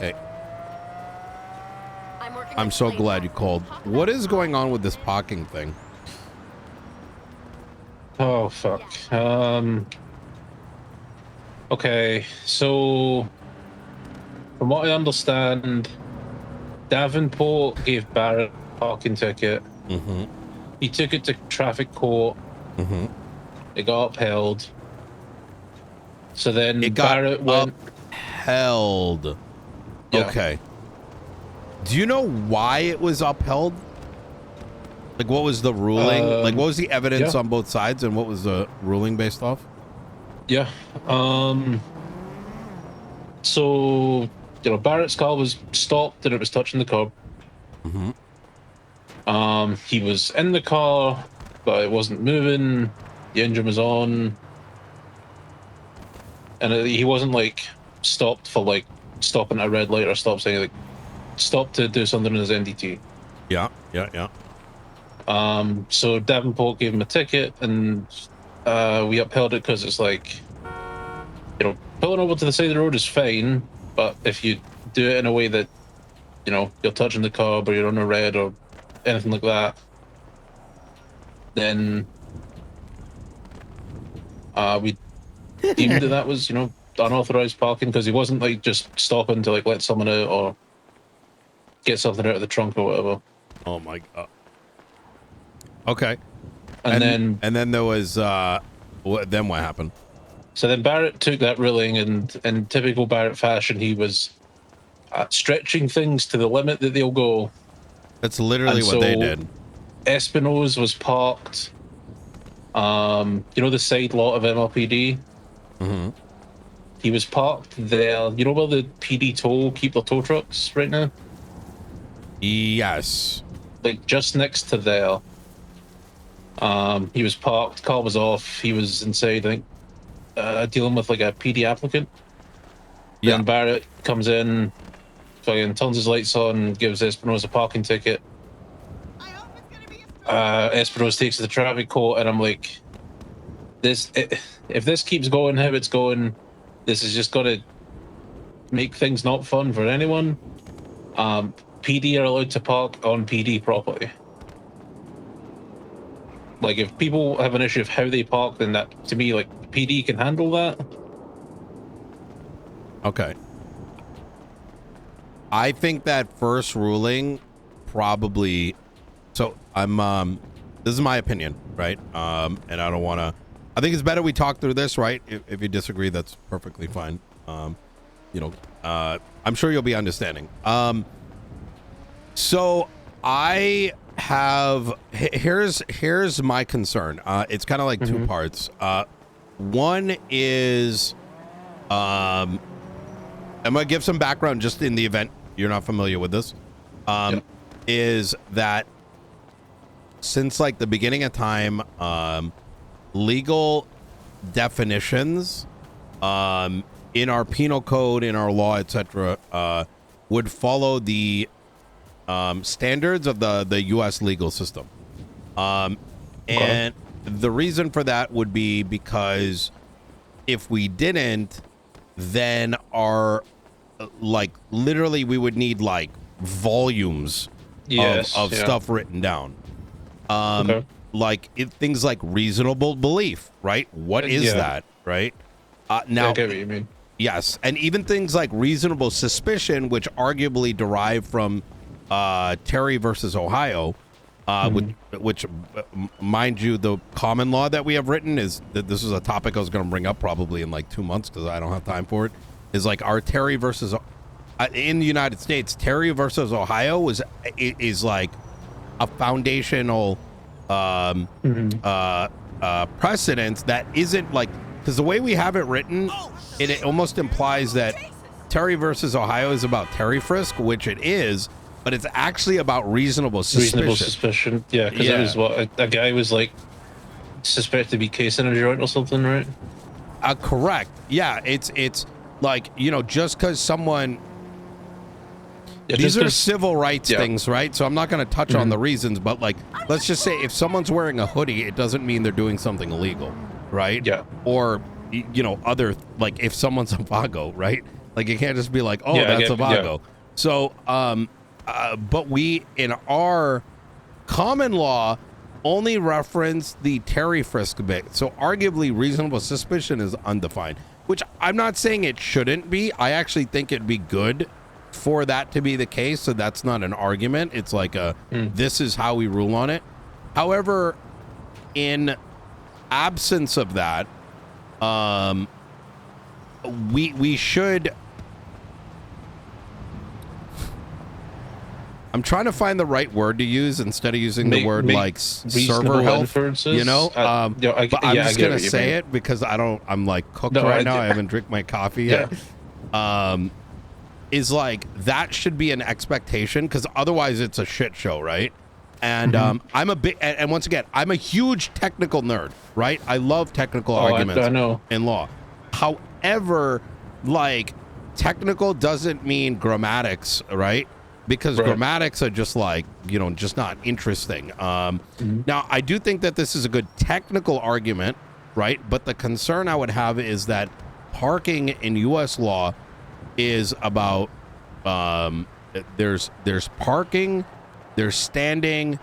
Hey. I'm so glad you called. What is going on with this parking thing? Oh, fuck. Okay, so from what I understand, Davenport gave Barrett a parking ticket. Mm-hmm. He took it to traffic court. Mm-hmm. It got upheld. So then It got Barrett went... upheld. Yeah. Okay. Do you know why it was upheld? Like, what was the ruling? Like, what was the evidence on both sides, and what was the ruling based off? Yeah. So, you know, Barrett's car was stopped and it was touching the curb. Mm-hmm. He was in the car, but it wasn't moving. The engine was on. And he wasn't, like, stopped for, like, stopping at a red light or stop saying, like, stop to do something in his NDT. Yeah. So Davenport gave him a ticket, and we upheld it because it's like, you know, pulling over to the side of the road is fine, but if you do it in a way that, you know, you're touching the curb or you're on a red or anything like that, then we deemed that was, you know, unauthorized parking, because he wasn't like just stopping to like let someone out or get something out of the trunk or whatever. Oh my god. Okay. And then there was then what happened? So then Barrett took that ruling, and in typical Barrett fashion, he was stretching things to the limit that they'll go. That's literally what they did. Espino's was parked. You know, the side lot of MLPD? Mm-hmm. He was parked there. You know where the PD keep their tow trucks right now? Yes. Like, just next to there. He was parked, car was off, he was inside, I think, dealing with, like, a PD applicant. Yeah. Then Barrett comes in, fucking turns his lights on, gives Espinosa a parking ticket. Espinosa takes the traffic court, and I'm like, if this keeps going how it's going, this is just going to make things not fun for anyone. PD are allowed to park on PD property. Like, if people have an issue of how they park, then that, to me, like, PD can handle that. Okay. I think that first ruling probably... So, this is my opinion, right? And I don't want to... I think it's better we talk through this, right? If you disagree, that's perfectly fine. You know, I'm sure you'll be understanding. So, I have... Here's my concern. It's kind of like two parts. One is... I'm going to give some background just in the event you're not familiar with this. Is that since like the beginning of time, legal definitions in our penal code, in our law, etc., would follow the standards of the U.S. legal system. And the reason for that would be because if we didn't, then our, like, literally we would need like volumes of stuff written down. Like things like reasonable belief, right? What is that, right? Now, I get what you mean. Yes, and even things like reasonable suspicion, which arguably derive from Terry versus Ohio, which, mind you, the common law that we have written is that this is a topic I was going to bring up probably in like 2 months because I don't have time for it. Is like our Terry versus in the United States, Terry versus Ohio is like a foundational precedent that isn't like, because the way we have it written, it almost implies that Terry versus Ohio is about Terry frisk, which it is, but it's actually about reasonable suspicion. Reasonable suspicion, yeah, because it was what a guy was like suspected to be casing a joint or something, right? Correct. Yeah, it's like, you know, just because someone. Yeah, these are civil rights things, right? So I'm not going to touch on the reasons, but like, let's just say if someone's wearing a hoodie, it doesn't mean they're doing something illegal, right? Yeah. Or, you know, other, like if someone's a vago, right? Like you can't just be like, oh, Yeah, that's a yeah. Vago. So, but we in our common law only reference the Terry frisk bit. So arguably reasonable suspicion is undefined, which I'm not saying it shouldn't be. I actually think it'd be good for that to be the case. So that's not an argument. It's like this is how we rule on it. However, in absence of that, we should. I'm trying to find the right word to use instead of using the word like server health. You know, but I'm just gonna say it because I'm like cooked right now. I haven't drank my coffee yet. Is like that should be an expectation because otherwise it's a shit show, right? And I'm a big and once again I'm a huge technical nerd, right? I love technical arguments in law. However, like technical doesn't mean grammatics, right? Because grammatics are just like, you know, just not interesting. Now, I do think that this is a good technical argument, right? But the concern I would have is that parking in U.S. law is about there's parking, there's standing,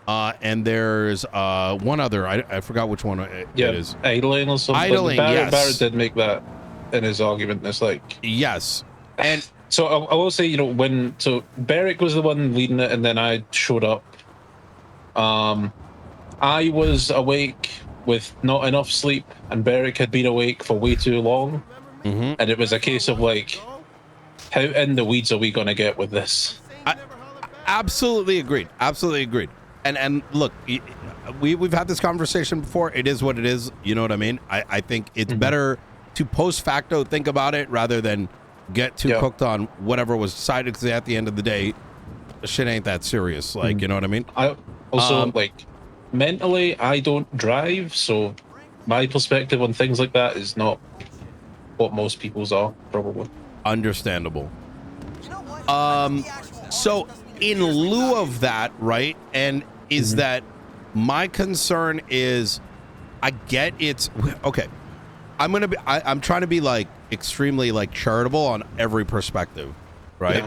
and there's one other. I forgot which one it is. Idling or something. Idling, Barrett did make that in his argument. It's like and. So I will say, you know, so Beric was the one leading it, and then I showed up. I was awake with not enough sleep, and Beric had been awake for way too long, and it was a case of like, how in the weeds are we going to get with this? I absolutely agreed. Absolutely agreed. And look, we've had this conversation before. It is what it is. You know what I mean? I think it's better to post facto think about it rather than get too cooked on whatever was decided, because at the end of the day, shit ain't that serious. Like, you know what I mean? I also like mentally, I don't drive, so my perspective on things like that is not what most people's are, probably. Understandable. So in lieu of that, right, and is that my concern is, I get it's okay. I'm trying to be like extremely like charitable on every perspective, right?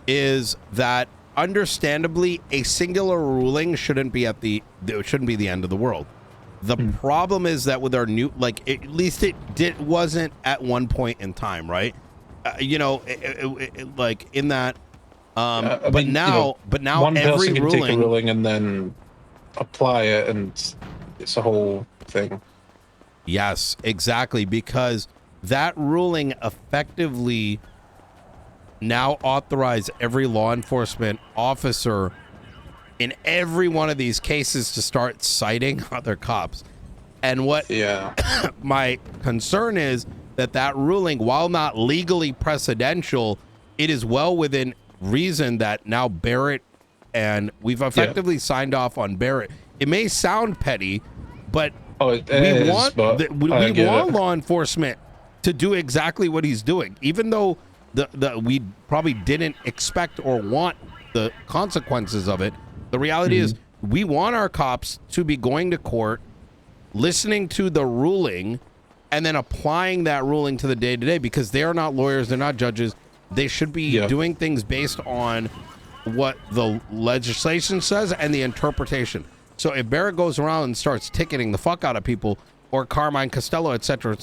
Is that understandably a singular ruling shouldn't be the end of the world. The problem is that with our new, like, at least it wasn't at one point in time, right? You know, like in that. But now one every person can ruling, take a ruling and then apply it, and it's a whole thing. Yes, exactly, because that ruling effectively now authorized every law enforcement officer in every one of these cases to start citing other cops. And what my concern is that ruling, while not legally precedential, it is well within reason that now Barrett, and we've effectively signed off on Barrett. It may sound petty, but we want law enforcement to do exactly what he's doing, even though we probably didn't expect or want the consequences of it. The reality is we want our cops to be going to court, listening to the ruling, and then applying that ruling to the day-to-day, because they are not lawyers, they're not judges. They should be doing things based on what the legislation says and the interpretation. So if Barrett goes around and starts ticketing the fuck out of people, or Carmine Costello, et cetera,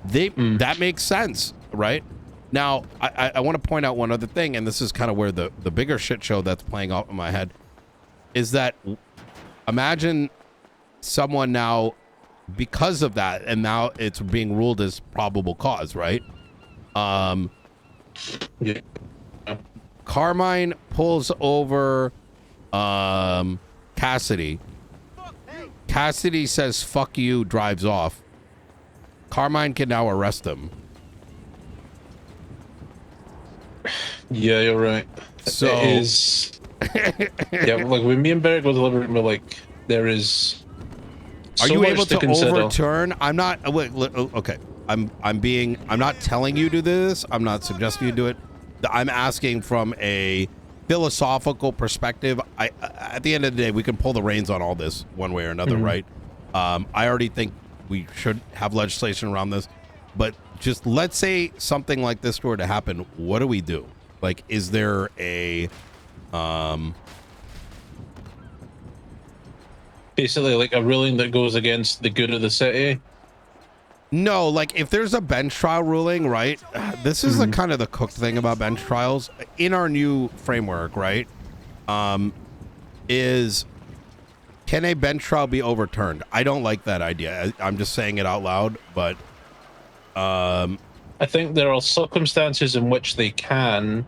that makes sense, right? Now, I want to point out one other thing, and this is kind of where the bigger shit show that's playing out in my head is that imagine someone now, because of that, and now it's being ruled as probable cause, right? Carmine pulls over Cassidy. Cassidy says, fuck you, drives off. Carmine can now arrest him. Yeah, you're right. So it is. Like when me and Barrett go delivering, we're like, there is. Are you able to overturn? I'm not. Okay. I'm not telling you to do this. I'm not suggesting you do it. I'm asking from a philosophical perspective. At the end of the day, we can pull the reins on all this one way or another, right? I already think we should have legislation around this, but just let's say something like this were to happen. What do we do? Like, is there a basically like a ruling that goes against the good of the city? No, like if there's a bench trial ruling, right? This is the kind of the cooked thing about bench trials in our new framework, right? Is can a bench trial be overturned? I don't like that idea. I'm just saying it out loud, but I think there are circumstances in which they can,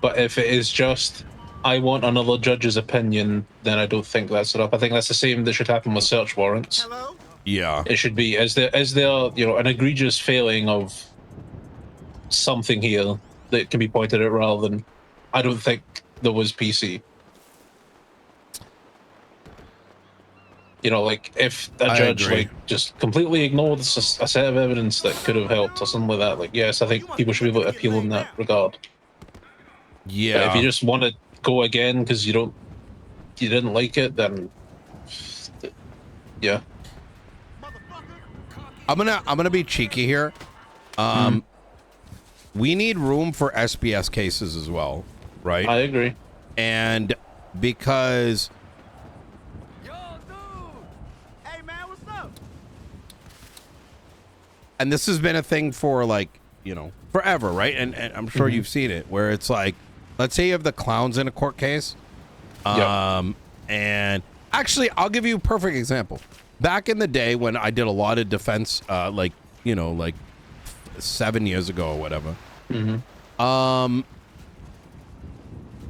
but if it is just I want another judge's opinion, then I don't think that's enough. I think that's the same that should happen with search warrants. Hello? yeah. It should be as there an egregious failing of something here that can be pointed at, rather than I don't think there was PC. Like if a judge like just completely ignored a set of evidence that could have helped or something like that, like yes, I think people should be able to appeal in that regard. Yeah. But if you just want to go again because you didn't like it, then yeah. I'm gonna be cheeky here. We need room for SPS cases as well, right? I agree. And because and this has been a thing for like, forever, right? And I'm sure you've seen it where it's like, let's say you have the clowns in a court case. And actually, I'll give you a perfect example. Back in the day when I did a lot of defense, like 7 years ago or whatever,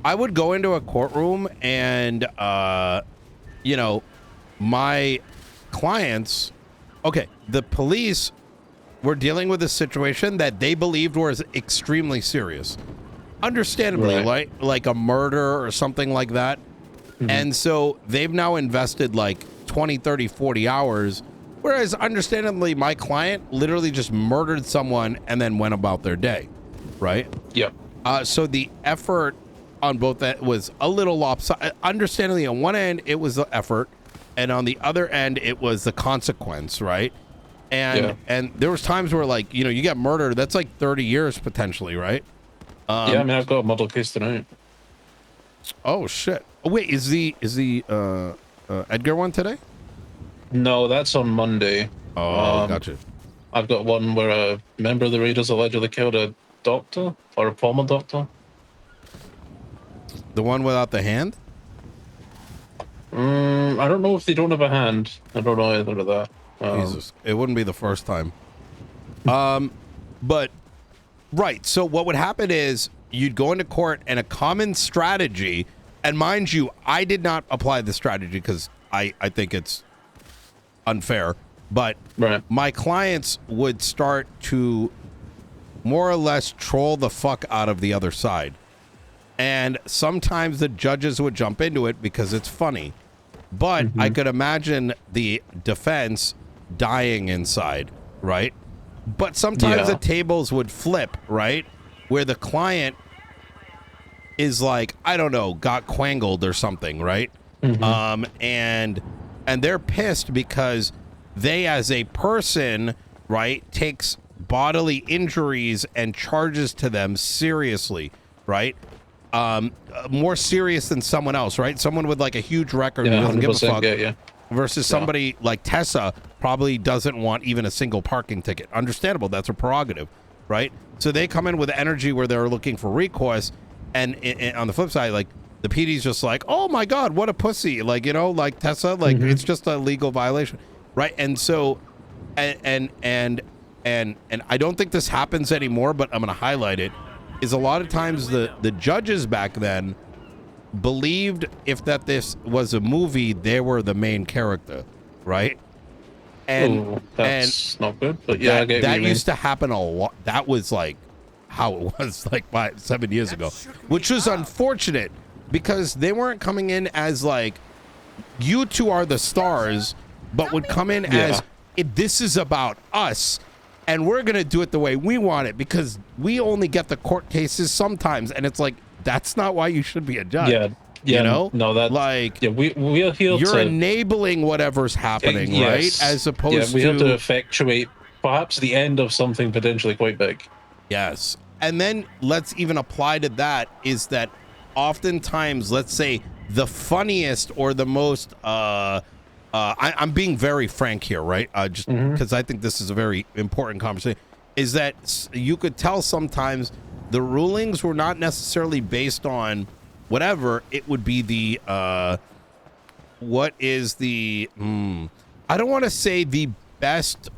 I would go into a courtroom and, my clients, the police were dealing with a situation that they believed was extremely serious. Understandably, Right. like a murder or something like that. And so they've now invested like 20, 30, 40 hours, whereas understandably my client literally just murdered someone and then went about their day, right? Yep. So the effort on both that was a little lopsided. Understandably, on one end, it was the effort, and on the other end, it was the consequence, right? And there was times where like, you get murdered, that's like 30 years potentially, right? Yeah, I mean, I've got a model case tonight. Oh shit. Oh, wait, is the Edgar one today? No, that's on Monday. Oh, gotcha. I've got one where a member of the Raiders allegedly killed a doctor or a former doctor. The one without the hand? I don't know if they don't have a hand. I don't know either of that. Jesus, it wouldn't be the first time. But right, so what would happen is you'd go into court, and a common strategy, and mind you, I did not apply the strategy because I think it's unfair, but my clients would start to more or less troll the fuck out of the other side. And sometimes the judges would jump into it because it's funny. But I could imagine the defense dying inside, right? But sometimes the tables would flip, right? Where the client is like, I don't know, got quangled or something, right? And they're pissed because they, as a person, right, takes bodily injuries and charges to them seriously, right? More serious than someone else, right? Someone with like a huge record who doesn't give a fuck, versus somebody like Tessa probably doesn't want even a single parking ticket. Understandable, that's a prerogative, right? So they come in with energy where they're looking for recourse, and on the flip side, like the PD's just like, oh my god, what a pussy, like, like Tessa, like it's just a legal violation, right? And so, and I don't think this happens anymore, but I'm gonna highlight it. Is a lot of times the judges back then believed if that this was a movie, they were the main character, right? And that's not good, but yeah, that used to happen a lot. That was like how it was like 7 years ago, which was unfortunate because they weren't coming in as like, you two are the stars, but would come in as, this is about us. And we're going to do it the way we want it because we only get the court cases sometimes. And it's like, that's not why you should be a judge. No, that's like, we're here you're enabling whatever's happening, right? As opposed we have to to effectuate perhaps the end of something potentially quite big. Yes. And then let's even apply to that is that oftentimes, let's say the funniest or the most, I'm being very frank here, right? Just because I think this is a very important conversation, is that you could tell sometimes the rulings were not necessarily based on whatever. It would be the, what is the, I don't want to say the best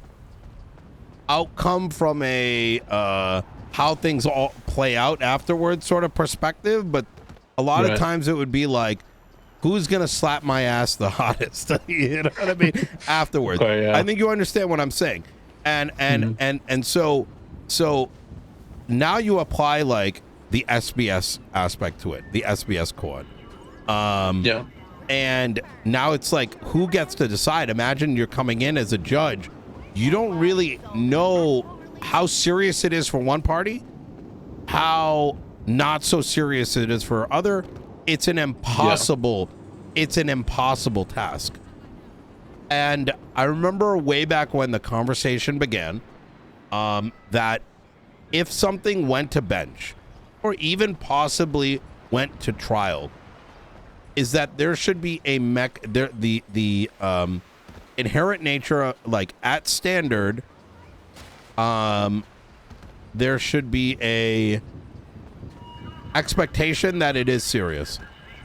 outcome from a how things all play out afterwards sort of perspective, but a lot of times it would be like, who's gonna slap my ass the hottest? You know what I mean? Afterwards. Okay, yeah. I think you understand what I'm saying. And so now you apply like the SBS aspect to it, the SBS court. Yeah. And now it's like, who gets to decide? Imagine you're coming in as a judge. You don't really know how serious it is for one party, how not so serious it is for other. It's an impossible, it's an impossible task. And I remember way back when the conversation began, that if something went to bench or even possibly went to trial, is that there should be a the inherent nature, like at standard, there should be a expectation that it is serious,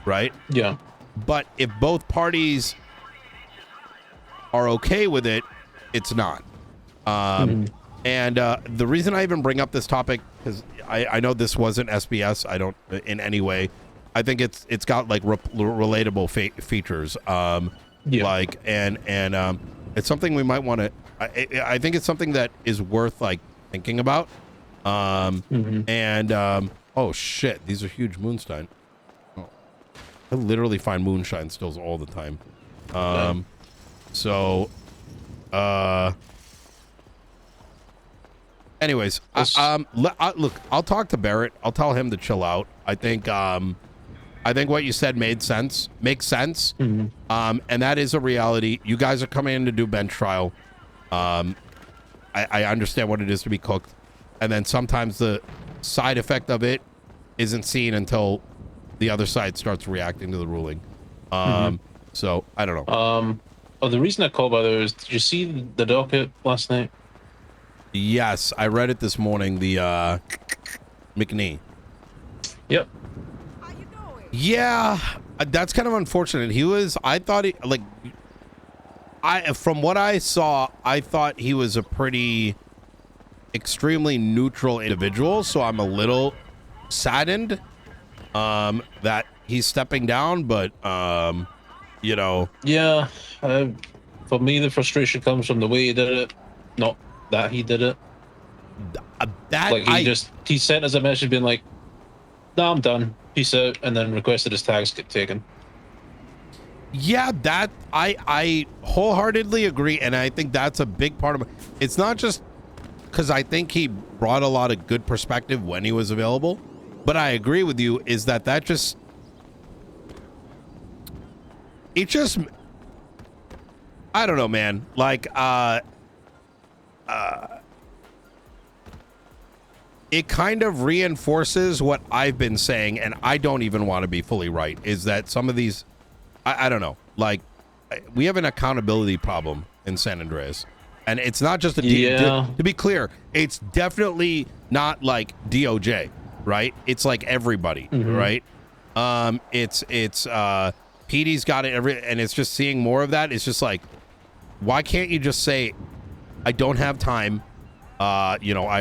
right? Yeah. But if both parties are okay with it, it's not. And the reason I even bring up this topic, because I know this wasn't SBS, I don't in any way. I think it's got like relatable features. Like and it's something we might want to. I think it's something that is worth like thinking about. Oh shit, these are huge moonshine. Oh, I literally find moonshine stills all the time. Anyways, look, I'll talk to Barrett. I'll tell him to chill out. I think what you said makes sense. And that is a reality. You guys are coming in to do bench trial. I understand what it is to be cooked. And then sometimes the side effect of it isn't seen until the other side starts reacting to the ruling. So I don't know. The reason I called, by the way, is, did you see the docket last night? Yes, I read it this morning. The McNee. Yep. Yeah, that's kind of unfortunate. From what I saw, I thought he was a pretty extremely neutral individual, so I'm a little saddened that he's stepping down, but you know. Yeah, for me the frustration comes from the way he did it, not that he did it. He sent us a message being like, no, I'm done, peace out, and then requested his tags get taken. Yeah, that I wholeheartedly agree, and I think that's a big part of it. It's not just because I think he brought a lot of good perspective when he was available, but I agree with you, is that just I don't know, man. Like it kind of reinforces what I've been saying, and I don't even want to be fully right, is that some of these, I don't know, like we have an accountability problem in San Andreas, and it's not just to be clear, it's definitely not like DOJ, right? It's like everybody, right? It's PD's got it and it's just seeing more of that. It's just like, why can't you just say, I don't have time, I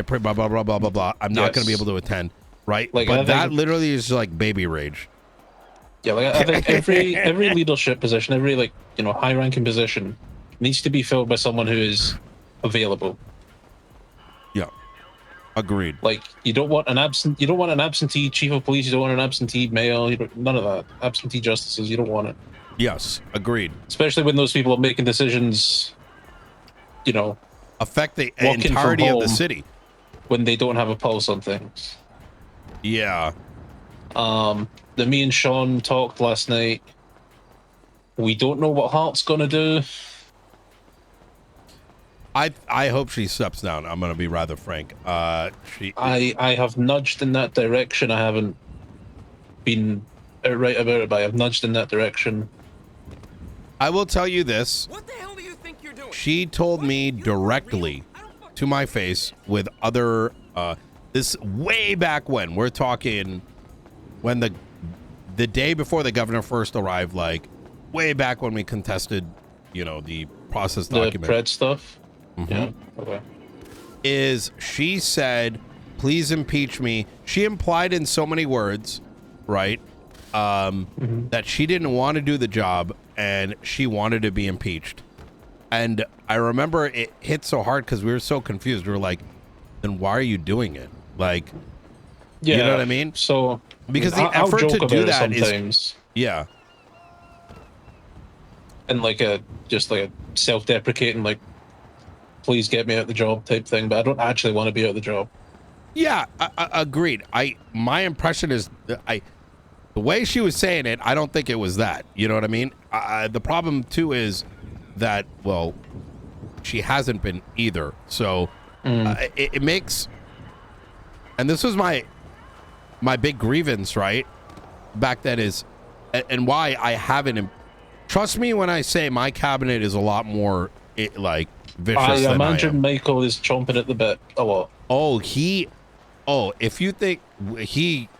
pray blah blah blah blah blah blah, I'm not going to be able to attend, right? Like, but that literally is like baby rage. Yeah, like I think every leadership position, every high ranking position needs to be filled by someone who is available. Yeah, agreed. Like you don't want an absentee chief of police, you don't want an absentee mayor, none of that. Absentee justices, you don't want it. Yes, agreed. Especially when those people are making decisions, affect the entirety of the city when they don't have a pulse on things. Yeah. Me and Sean talked last night. We don't know what Hart's gonna do. I hope she steps down. I'm gonna be rather frank. I have nudged in that direction. I haven't been outright about it, but I have nudged in that direction. I will tell you this. What the hell do you think you're doing? She told me directly to my face with other this way back when. We're talking when the day before the governor first arrived, like way back when we contested, you know, the process document. The pred stuff. Mm-hmm. Yeah. Okay. Is she said, please impeach me. She implied in so many words, right, that she didn't want to do the job and she wanted to be impeached. And I remember it hit so hard because we were so confused. We were like, then why are you doing it? Like, yeah, you know what I mean? So because the effort to do that is, yeah. And like just like a self-deprecating, like, please get me out the job type thing, but I don't actually want to be out the job. Yeah, I agreed. My impression is that the way she was saying it, I don't think it was that. You know what I mean? The problem too is that, well, she hasn't been either. So it makes, and this was my big grievance, right? Back then is, and why I haven't. Trust me when I say my cabinet is a lot more like vicious. I imagine Michael is chomping at the bit a lot. If you think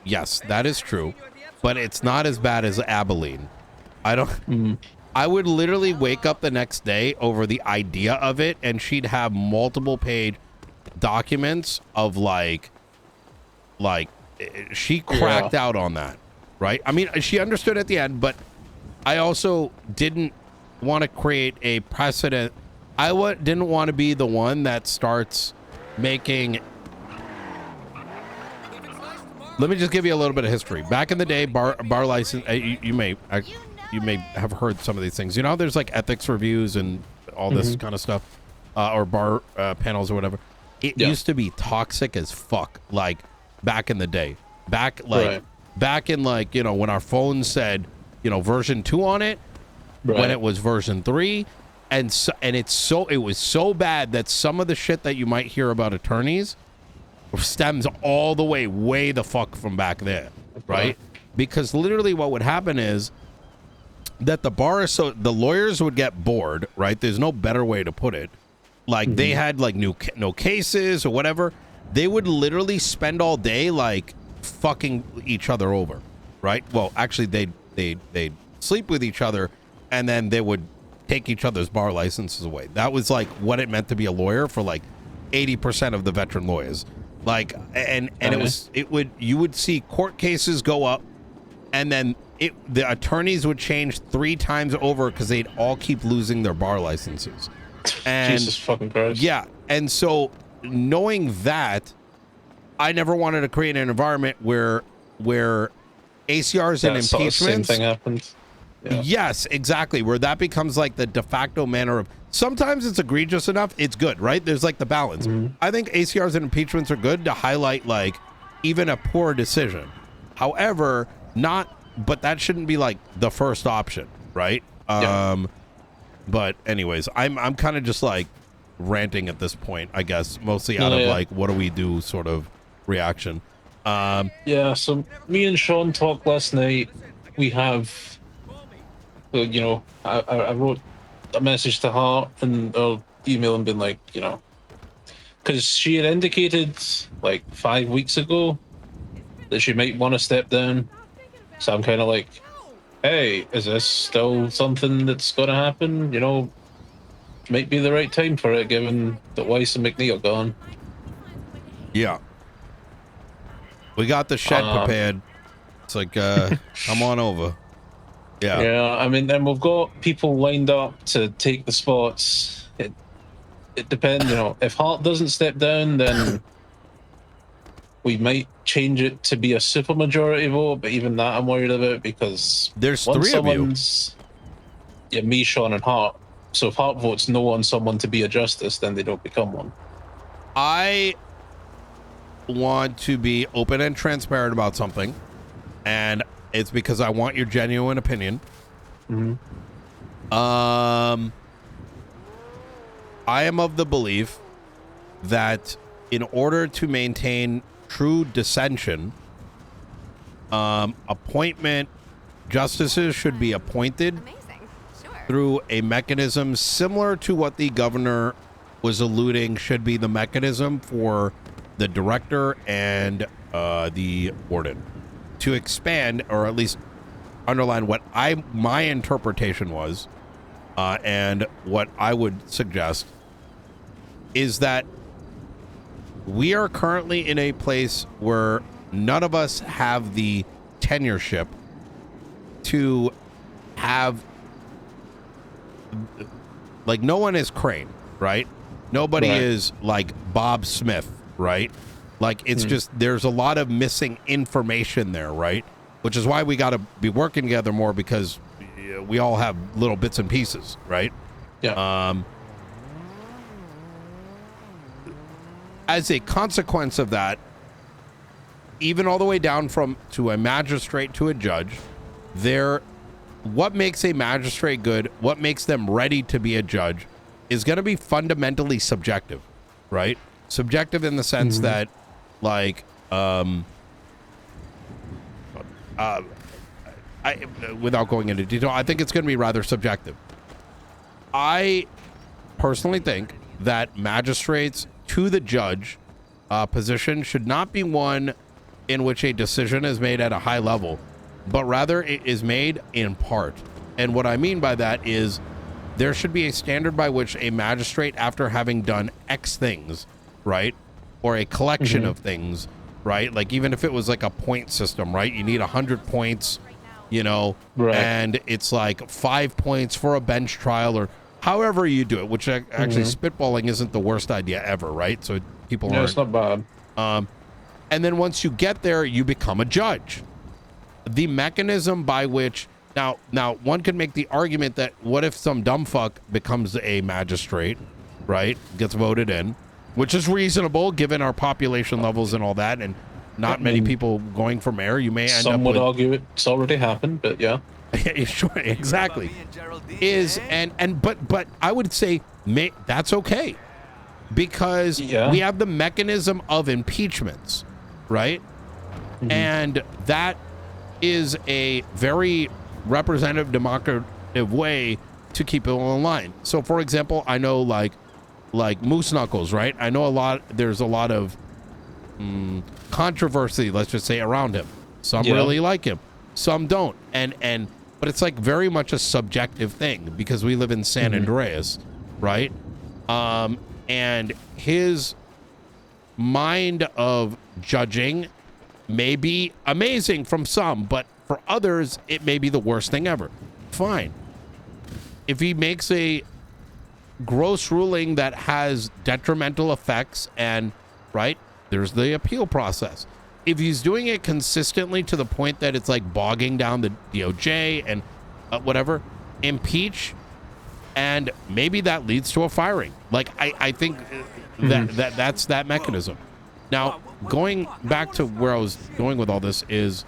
yes, that is true, but it's not as bad as Abilene. I would literally wake up the next day over the idea of it, and she'd have multiple page documents of like she cracked out on that, right? I mean, she understood at the end, but I also didn't want to create a precedent. I didn't want to be the one that starts making. Let me just give you a little bit of history. Back in the day, bar license. You may have heard some of these things. You know, there's like ethics reviews and all this kind of stuff, or bar panels or whatever. It used to be toxic as fuck. Like back in the day, back in like, you know, when our phones said, you know, version 2 on it, when it was version 3, and it was so bad that some of the shit that you might hear about attorneys stems all the way the fuck from back there, right? Because literally what would happen is that the lawyers would get bored, right? There's no better way to put it. Like they had like no cases or whatever. They would literally spend all day like fucking each other over, right? Well, actually they'd sleep with each other, and then they would take each other's bar licenses away. That was like what it meant to be a lawyer for like 80% of the veteran lawyers. Like, and you would see court cases go up, and then the attorneys would change 3 times over because they'd all keep losing their bar licenses. And Jesus fucking Christ. Yeah, and so knowing that, I never wanted to create an environment where ACRs and impeachments. Sort of same thing happens. Yeah. Yes, exactly. Where that becomes like the de facto manner of. Sometimes it's egregious enough. It's good, right? There's like the balance. I think ACRs and impeachments are good to highlight like even a poor decision. However, but that shouldn't be like the first option, right? But anyways, I'm kind of just like ranting at this point, I guess, mostly out of like what do we do sort of reaction. So me and Sean talked last night. We have, you know, I wrote a message to her and I'll email and been like, you know, because she had indicated like 5 weeks ago that she might want to step down. So I'm kind of like, hey, is this still something that's going to happen? You know, might be the right time for it, given that Weiss and McNeil are gone. Yeah. We got the shed prepared. It's like, come on over. Yeah. Yeah, I mean, then we've got people lined up to take the spots. It depends, you know. If Hart doesn't step down, then we might change it to be a supermajority vote, but even that I'm worried about because there's 3 of you. Yeah, me, Sean, and Hart. So if Hart votes no on someone to be a justice, then they don't become one. I want to be open and transparent about something, and it's because I want your genuine opinion. I I am of the belief that in order to maintain true dissension, justices should be appointed through a mechanism similar to what the governor was alluding should be the mechanism for the director and the warden, to expand or at least underline what my interpretation was, and what I would suggest is that we are currently in a place where none of us have the tenureship to have, like, no one is Crane, right? Nobody is like Bob Smith, right? Like, it's just, there's a lot of missing information there, right? Which is why we got to be working together more, because we all have little bits and pieces, right? Yeah. As a consequence of that, even all the way down to a magistrate to a judge, what makes a magistrate good, what makes them ready to be a judge, is going to be fundamentally subjective, right? Subjective in the sense that, like, without going into detail, I think it's going to be rather subjective. I personally think that magistrates to the judge position should not be one in which a decision is made at a high level, but rather it is made in part. And what I mean by that is there should be a standard by which a magistrate, after having done X things, right, or a collection of things, right, like even if it was like a point system, right, you need 100 points, you know, and it's like 5 points for a bench trial, or however you do it, which actually spitballing isn't the worst idea ever, right? So people aren't. It's not bad. And then once you get there, you become a judge. The mechanism by which, now one could make the argument that what if some dumb fuck becomes a magistrate, right? Gets voted in, which is reasonable given our population levels and all that, and not many people going for mayor. You may end up Some would argue it's already happened, but yeah. Sure, exactly. But I would say that's okay, because we have the mechanism of impeachments, right? And that is a very representative, democratic way to keep people in line. So, for example, I know like Moose Knuckles, right? I know there's a lot of controversy, let's just say, around him. Some really like him, some don't, but it's like very much a subjective thing, because we live in San Andreas, right? And his mind of judging may be amazing from some, but for others, it may be the worst thing ever. Fine. If he makes a gross ruling that has detrimental effects, and, right, there's the appeal process. If he's doing it consistently to the point that it's like bogging down the DOJ and whatever, impeach, and maybe that leads to a firing. Like, I think that's that mechanism. Now, going back to where I was going with all this is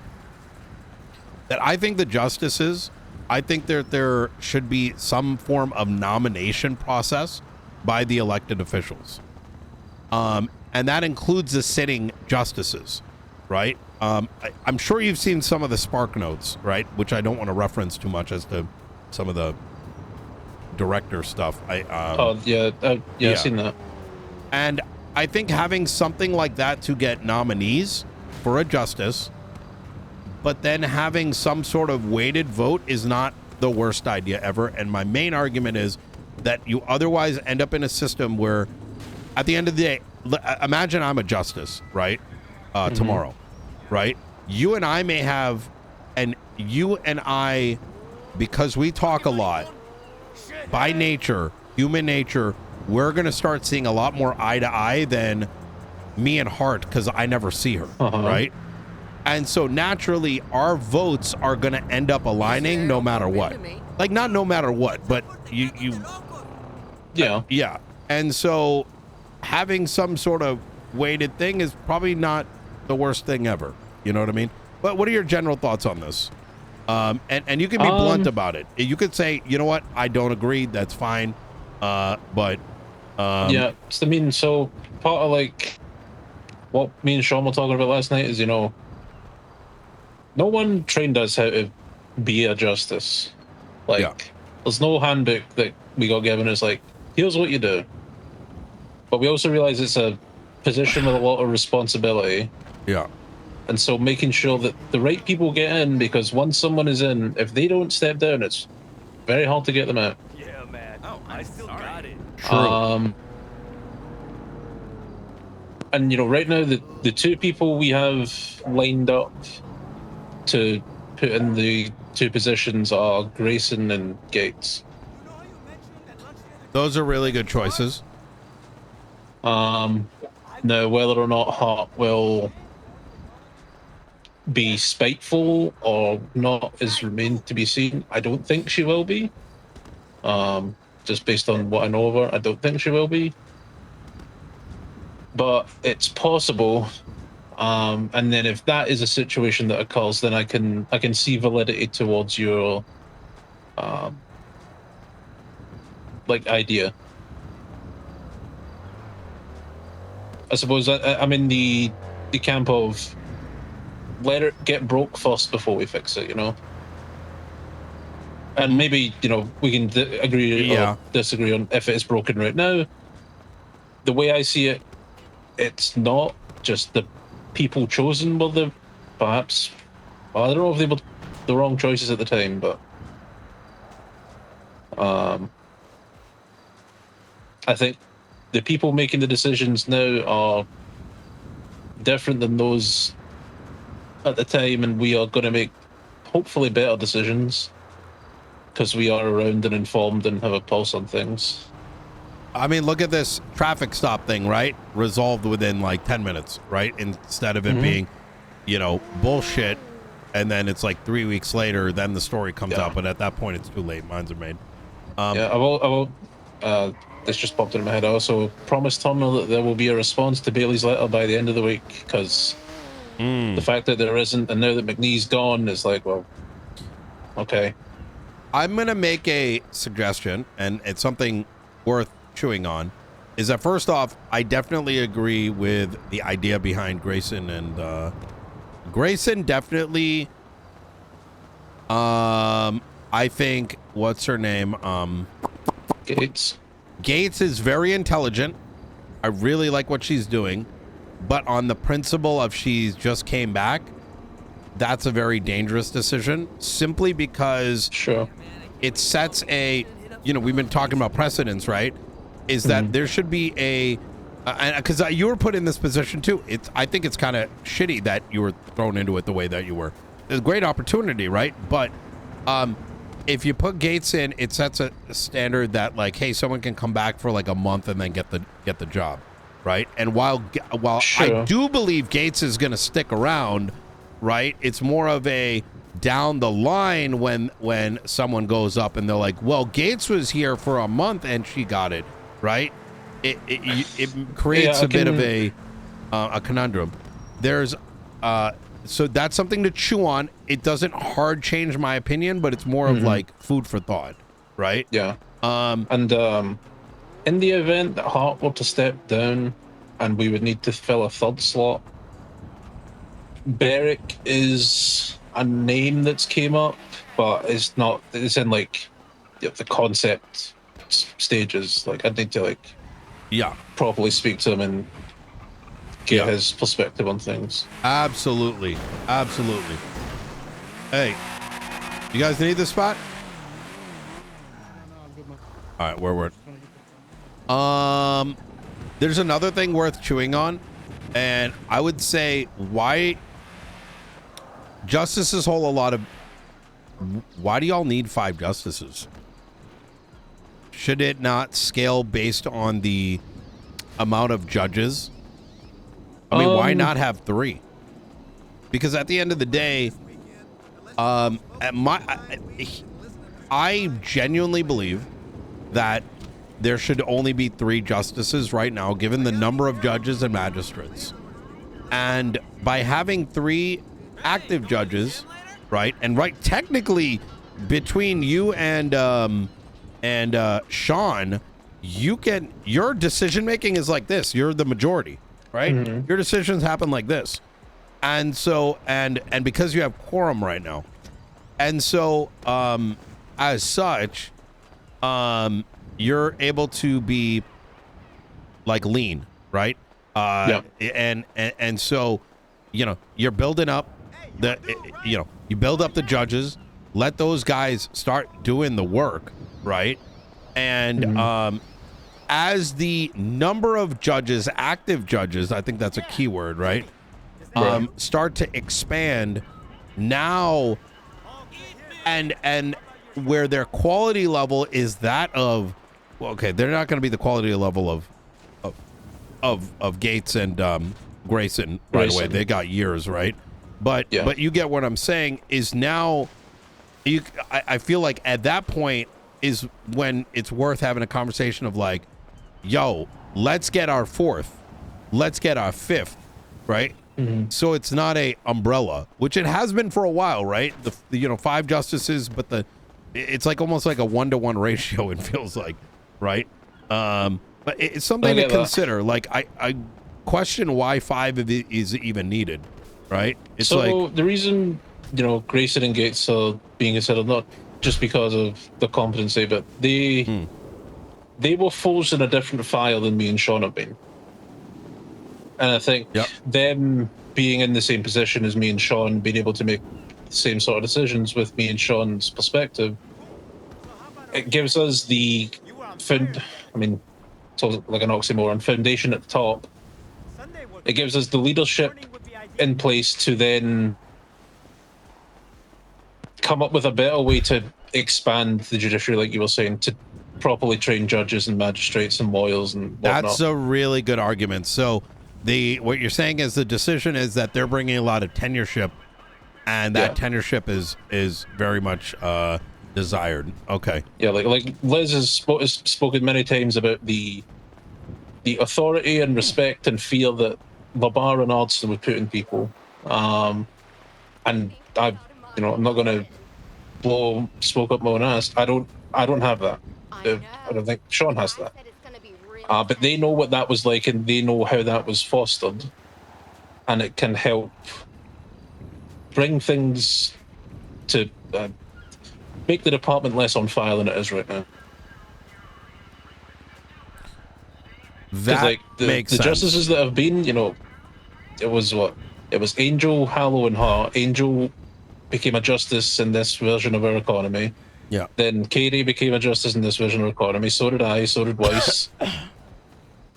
that I think the justices, I think that there should be some form of nomination process by the elected officials. And that includes the sitting justices, right? I'm sure you've seen some of the Spark Notes, right? Which I don't want to reference too much as to some of the director stuff. I've seen that. And I think having something like that to get nominees for a justice, but then having some sort of weighted vote, is not the worst idea ever. And my main argument is that you otherwise end up in a system where, at the end of the day, imagine I'm a justice, right? Tomorrow, right? You and I may have, and you and I, because we talk a lot, by nature, human nature, we're going to start seeing a lot more eye to eye than me and Hart, because I never see her, right? And so naturally, our votes are going to end up aligning no matter what. Like, not no matter what, but yeah. And so having some sort of weighted thing is probably not the worst thing ever. You know what I mean? But what are your general thoughts on this? And you can be blunt about it. You could say, you know what, I don't agree. That's fine. But Yeah, I mean, so part of like what me and Sean were talking about last night is, you know, no one trained us how to be a justice. Like, there's no handbook that we got given. It's like, here's what you do. But we also realize it's a position with a lot of responsibility. Yeah. And so making sure that the right people get in, because once someone is in, if they don't step down, it's very hard to get them out. Yeah, man. Oh, I still got it. True. And you know, right now the two people we have lined up to put in the two positions are Grayson and Gates. Those are really good choices. Now, whether or not Hart will be spiteful or not is remained to be seen. I don't think she will be. Just based on what I know of her, I don't think she will be. But it's possible. And then if that is a situation that occurs, then I can see validity towards your like idea. I suppose I'm in the camp of let it get broke first before we fix it, you know. And maybe, you know, we can agree or disagree on if it's broken right now. The way I see it, it's not just the people chosen were the perhaps. Well, I don't know if they were the wrong choices at the time, but I think the people making the decisions now are different than those at the time, and we are going to make hopefully better decisions because we are around and informed and have a pulse on things. I mean, look at this traffic stop thing, right? Resolved within like 10 minutes, right? Instead of it being, you know, bullshit. And then it's like 3 weeks later, then the story comes out. But at that point, it's too late. Minds are made. I will. This just popped into my head. I also promised Terminal that there will be a response to Bailey's letter by the end of the week, because the fact that there isn't, and now that McNee's gone, is like, well, okay. I'm going to make a suggestion, and it's something worth chewing on, is that first off, I definitely agree with the idea behind Grayson, and Grayson definitely, I think, what's her name? Gates is very intelligent. I really like what she's doing, but on the principle of she's just came back, that's a very dangerous decision, simply because it sets a, you know, we've been talking about precedents, right? Is that there should be a, because you were put in this position too. I think it's kind of shitty that you were thrown into it the way that you were. It's a great opportunity, right? But if you put Gates in, it sets a standard that, like, hey, someone can come back for like a month and then get the job, right? And while I do believe Gates is going to stick around, right? It's more of a down the line when someone goes up and they're like, well, Gates was here for a month and she got it, right? It creates a bit of a conundrum. There's so that's something to chew on. It doesn't hard change my opinion, but it's more of like food for thought, right? Yeah. And in the event that Hart were to step down and we would need to fill a third slot, Beric is a name that's came up, but it's not. It's in like the concept stages. Like, I'd need to properly speak to him and get his perspective on things. Absolutely. Hey, you guys need this spot? All right, where we're there's another thing worth chewing on, and I would say why justices hold a lot of. Why do y'all need 5 justices? Should it not scale based on the amount of judges? I mean, why not have 3? Because at the end of the day, I genuinely believe that there should only be 3 justices right now, given the number of judges and magistrates. And by having 3 active judges, right, and technically between you and Sean, your decision making is like this. You're the majority, right? Your decisions happen like this. And so, and because you have quorum right now, and so, as such, you're able to be like lean, right? And so, you're building up you build up the judges, let those guys start doing the work, right? And as the number of judges, active judges, I think that's a key word, right? Start to expand now, and where their quality level is that of, well, okay, they're not going to be the quality level of Gates and Grayson right away. They got years, right? But you get what I'm saying is now I feel like at that point is when it's worth having a conversation of like, yo, let's get our fourth, let's get our fifth, right? So it's not a umbrella, which it has been for a while, right? The 5 justices, but it's like almost like a 1-to-1 ratio. It feels like, right? But it's something to consider. Like I question why 5 is even needed, right? It's so like the reason Grayson and Gates are being considered, not just because of the competency, but they were forged in a different file than me and Sean have been. And I think them being in the same position as me and Sean, being able to make the same sort of decisions with me and Sean's perspective, it gives us the it's like an oxymoron, foundation at the top. It gives us the leadership in place to then come up with a better way to expand the judiciary, like you were saying, to properly train judges and magistrates and lawyers and whatnot. That's a really good argument. So what you're saying is the decision is that they're bringing a lot of tenureship, and that tenureship is very much desired. Okay. Yeah, like Liz has spoken many times about the authority and respect and fear that Labar and Ardston would put in people. And I'm not going to blow smoke up my own ass. I don't have that. I don't think Sean has that. But they know what that was like, and they know how that was fostered, and it can help bring things to make the department less on fire than it is right now. That makes sense. The justices that have been, it was Angel, Hallow, and Hart. Angel became a justice in this version of our economy. Yeah. Then Katie became a justice in this version of our economy. So did I. So did Weiss.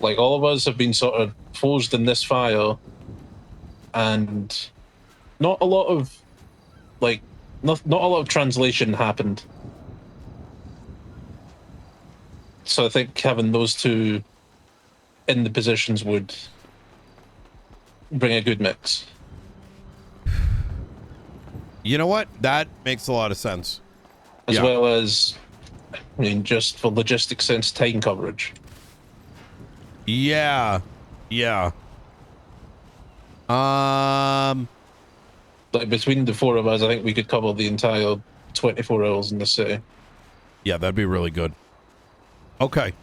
Like, all of us have been sort of forged in this fire, and not a lot of translation happened. So I think having those two in the positions would bring a good mix. You know what? That makes a lot of sense. As well as, just for logistics sense, time coverage. Yeah. Like, between the 4 of us, I think we could cover the entire 24 hours in the city. Yeah, that'd be really good. Okay.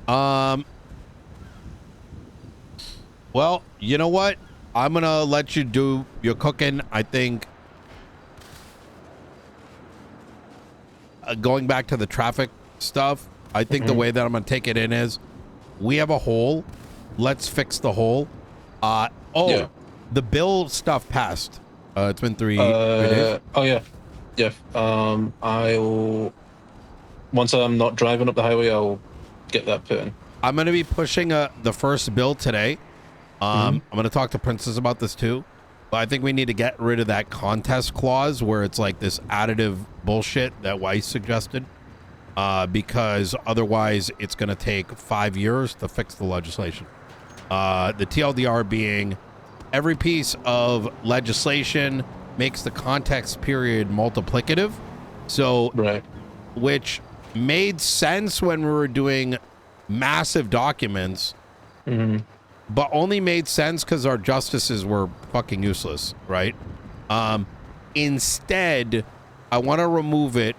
Well, you know what? I'm gonna let you do your cooking. I think going back to the traffic stuff, I think the way that I'm gonna take it in is we have a hole. Let's fix the hole. The bill stuff passed. It's been 3 days. Oh yeah. I'll, once I'm not driving up the highway, I'll get that put in. I'm going to be pushing the first bill today. I'm going to talk to Princess about this too. But I think we need to get rid of that contest clause where it's like this additive bullshit that Weiss suggested. Because otherwise it's going to take 5 years to fix the legislation. The TLDR being every piece of legislation makes the context period multiplicative. So, which made sense when we were doing massive documents, but only made sense because our justices were fucking useless, right? Instead, I want to remove it,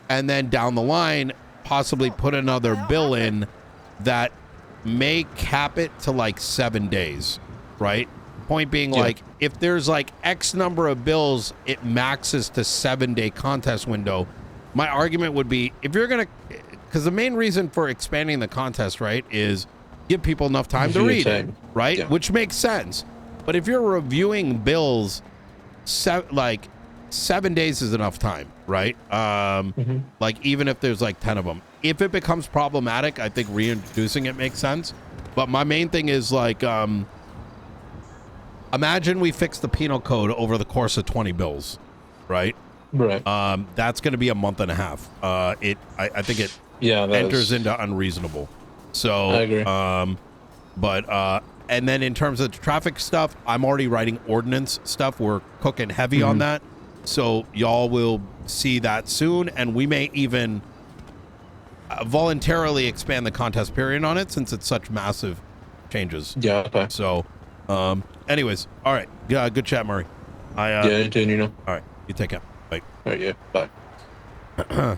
and then down the line, possibly put another bill in that may cap it to like 7 days, right? Point being, like, if there's like X number of bills, it maxes to 7-day contest window. My argument would be, if you're gonna, because the main reason for expanding the contest, right, is give people enough time to read it, right? Yeah. Which makes sense. But if you're reviewing bills, 7 days is enough time, right? Like, even if there's like 10 of them. If it becomes problematic, I think reintroducing it makes sense. But my main thing is, like, imagine we fix the penal code over the course of 20 bills, right? Right. That's going to be a month and a half. I think it enters into unreasonable. So I agree. And then in terms of the traffic stuff, I'm already writing ordinance stuff. We're cooking heavy on that. So y'all will see that soon, and we may even voluntarily expand the contest period on it since it's such massive changes. Yeah. Okay. So, anyways, all right. Good chat, Murray. You too, Nino. All right. You take care. Bye. All right. Yeah. Bye.